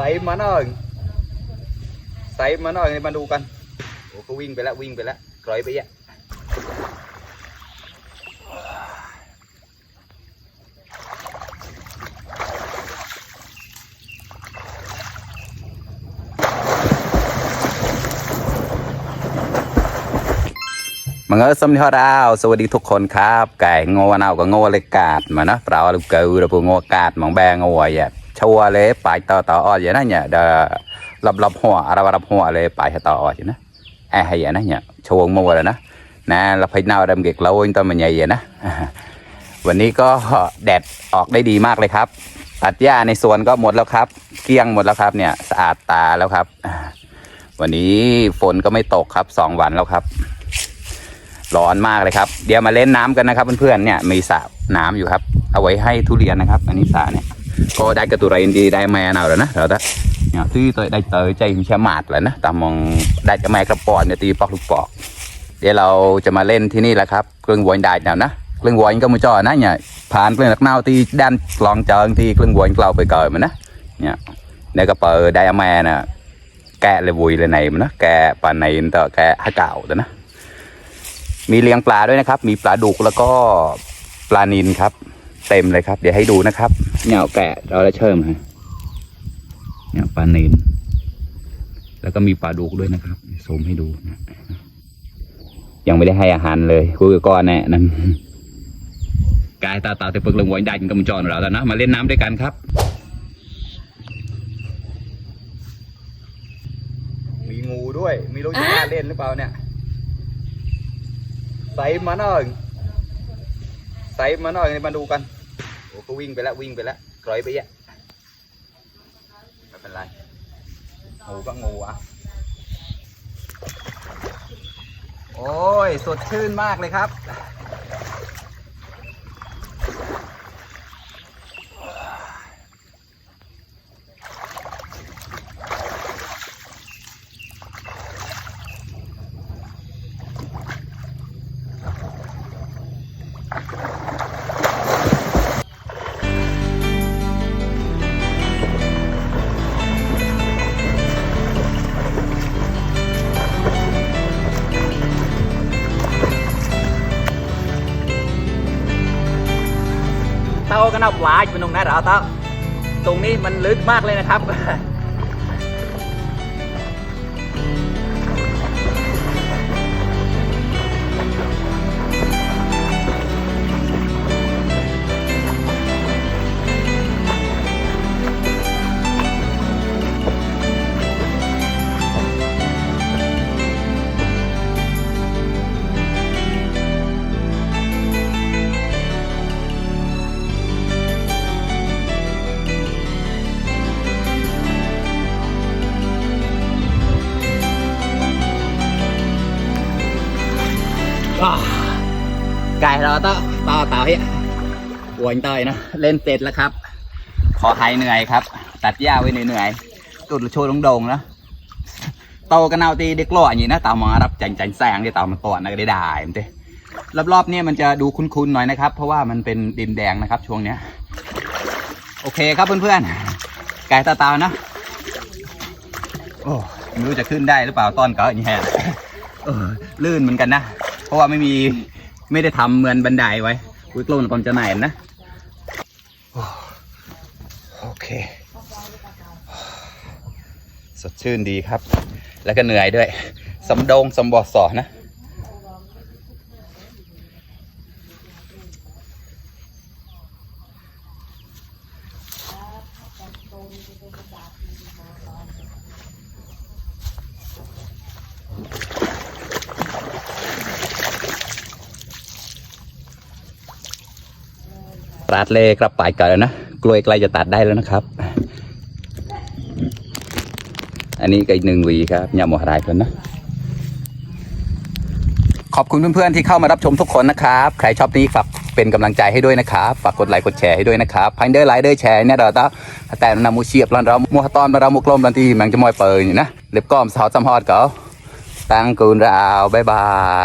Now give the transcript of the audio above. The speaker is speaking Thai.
ส่มาหน่อยใส่มาหน่อยมาดูกันโอ้ก็วิ่งไปแล้วกลอยไปอ่ะมังเออสมนิฮดาวสวัสดีทุกคนครับไก่งวเอากับงวเลยกาดมานะเปล่าลูกเกลือพวกงวกาดมองแบงงวอย่าชัวเลยไปต่ออย่างนั้นเนี่ยเดรับหัวรับหัวเลยไปต่ออย่างนั้นให้อย่างนั้นเนี่ยชัวมัวเลยนะเราไปน่าดำเก็กเราตอนมันใหญ่นะวันนี้ก็แดดออกได้ดีมากเลยครับตัดหญ้าในสวนก็หมดแล้วครับเกลี้ยงหมดแล้วครับเนี่ยสะอาดตาแล้วครับวันนี้ฝนก็ไม่ตกครับ2 วันแล้วครับร้อนมากเลยครับเดี๋ยวมาเล่นน้ำกันนะครับเพื่อนๆเนี่ยมีสระน้ำอยู่ครับเอาไว้ให้ทุเรียนนะครับอันนี้สระเนี่ยก็ได้กระตุไรดีได้แม่nào rồi đóเนี่ยที่ตัวได้เตยใจแค่หมาดเลยนะแต่มองได้จะแม่กระปอนเนี่ยตีปอกลูกปอกเดี๋ยวเราจะมาเล่นที่นี่แหละครับเครื่องวัวได้แล้วนะเครื่องวัวก็มือจ่อนะเนี่ยผ่านเครื่องนักเน่าที่ด้านลองเจอที่เครื่องวัวเราไปเกิดมันนะเนี่ยในกระเป๋าได้แม่น่ะแกะเลยวุยเลยไหนมันนะแกะปลาไหนต่อแกะฮักเก่าแต่นะมีเลี้ยงปลาด้วยนะครับมีปลาดุกแล้วก็ปลานิลครับเต็มเลยครับเดี๋ยวให้ดูนะครับเนี่ยแกะเราได้เชิมฮะเนี่ยปลานิลแล้วก็มีปลาดุกด้วยนะครับซูมให้ดูนะยังไม่ได้ให้อาหารเลยคุยก่อนแน่นั่นกายตาแต่ปึกลงไว้ได้กินกำจรเราแล้วนะมาเล่นน้ำด้วยกันครับมีงูด้วยมีลูกจะเล่นหรือเปล่าเนี่ยใส่มาหน่อยมาดูกันโอ้ก็วิ่งไปแล้วกลอยไปอ่ะไม่เป็นไรงูก็งูอ่ะโอ้ยสดชื่นมากเลยครับเต้าก็น่าปลาเป็นตรงนั้นเหรอเต้าตรงนี้มันลึกมากเลยนะครับไก่เราต่อเฮ้ยอวนเตยนะเล่นเสร็จแล้วครับขอหายเหนื่อยครับตัดหญ้าไว้เหนื่อยตุดโชว์โด่งๆนะโตกันเอาตีเด็กหล่ออย่างนี้นะเต่ามารับจังแสงที่เต่ามันก่อนนะก็ได้มันเต้รอบๆเนี่ยมันจะดูคุ้นๆหน่อยนะครับเพราะว่ามันเป็นดินแดงนะครับช่วงเนี้ยโอเคครับเพื่อนๆไก่ตานะโอ้ไม่รู้จะขึ้นได้หรือเปล่าตอนเก่าอย่างนี้ฮะลื่นเหมือนกันนะเพราะว่าไม่ได้ทำเหมือนบันไดไว้วิกโลนตอนจะไหนนะโอเคสดชื่นดีครับแล้วก็เหนื่อยด้วยสมบอสอนะตัดเลยกระป๋ายก่อนแล้วนะกล้วยใกล้จะตัดได้แล้วนะครับอันนี้ก็อีก1 หวีครับยาหมอหายคนนะขอบคุณเพื่อนๆที่เข้ามารับชมทุกคนนะครับใครชอบนี้ฝากเป็นกำลังใจให้ด้วยนะครับฝากกดไลค์กดแชร์ให้ด้วยนะครับพันเดอร์ไลค์เดอร์แชร์เนี่ยเราแต่นำมูเชียบเรามัวตอนเรามุกลมตอนที่มันจะมอยเปิดนี่นะเล็บก้อมสาวจำฮอดก็ตั้งกูนราวบ๊ายบาย